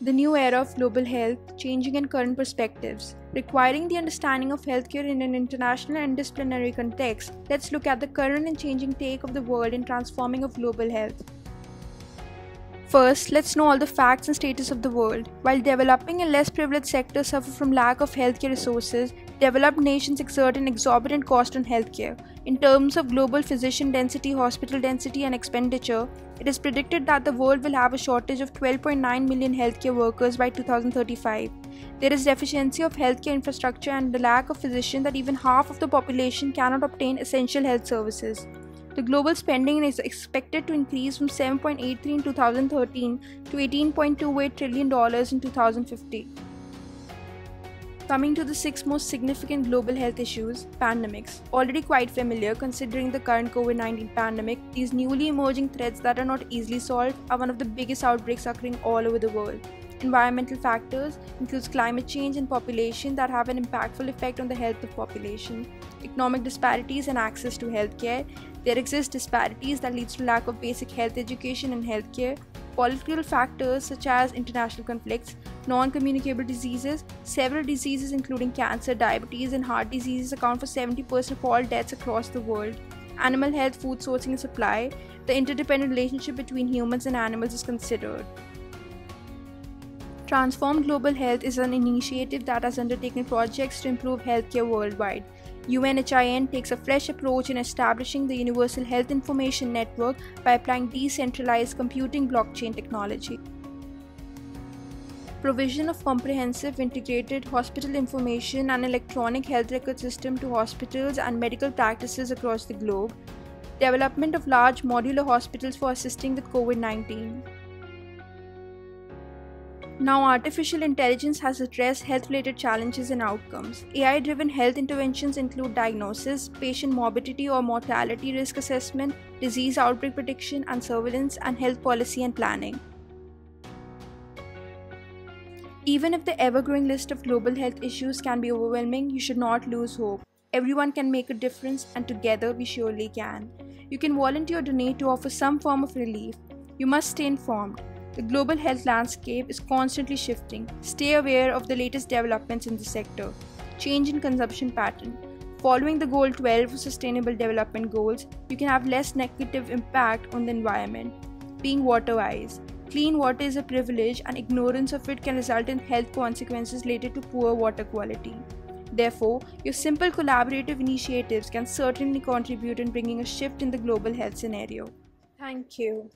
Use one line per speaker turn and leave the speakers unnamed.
The new era of global health, changing and current perspectives. Requiring the understanding of healthcare in an international and disciplinary context, let's look at the current and changing take of the world in transforming of global health. First, let's know all the facts and status of the world. While developing and less privileged sectors suffer from lack of healthcare resources, developed nations exert an exorbitant cost on healthcare. In terms of global physician density, hospital density, and expenditure, it is predicted that the world will have a shortage of 12.9 million healthcare workers by 2035. There is deficiency of healthcare infrastructure and the lack of physicians that even half of the population cannot obtain essential health services. The global spending is expected to increase from 7.83 in 2013 to $18.28 trillion in 2050. Coming to the 6 most significant global health issues, pandemics. Already quite familiar considering the current COVID-19 pandemic, these newly emerging threats that are not easily solved are one of the biggest outbreaks occurring all over the world. Environmental factors includes climate change and population that have an impactful effect on the health of population. Economic disparities and access to healthcare. There exist disparities that leads to lack of basic health education and healthcare. Political factors such as international conflicts, non-communicable diseases. Several diseases including cancer, diabetes, and heart diseases account for 70% of all deaths across the world. Animal health, food sourcing and supply. The interdependent relationship between humans and animals is considered. Transform Global Health is an initiative that has undertaken projects to improve healthcare worldwide. UNHIN takes a fresh approach in establishing the Universal Health Information Network by applying decentralized computing blockchain technology. Provision of comprehensive integrated hospital information and electronic health record system to hospitals and medical practices across the globe. Development of large modular hospitals for assisting with COVID-19. Now, artificial intelligence has addressed health-related challenges and outcomes. AI-driven health interventions include diagnosis, patient morbidity or mortality risk assessment, disease outbreak prediction and surveillance, and health policy and planning. Even if the ever-growing list of global health issues can be overwhelming, you should not lose hope. Everyone can make a difference, and together we surely can. You can volunteer or donate to offer some form of relief. You must stay informed. The global health landscape is constantly shifting. Stay aware of the latest developments in the sector. Change in consumption pattern. Following the Goal 12 for Sustainable Development Goals, you can have less negative impact on the environment. Being water-wise. Clean water is a privilege and ignorance of it can result in health consequences related to poor water quality. Therefore, your simple collaborative initiatives can certainly contribute in bringing a shift in the global health scenario. Thank you.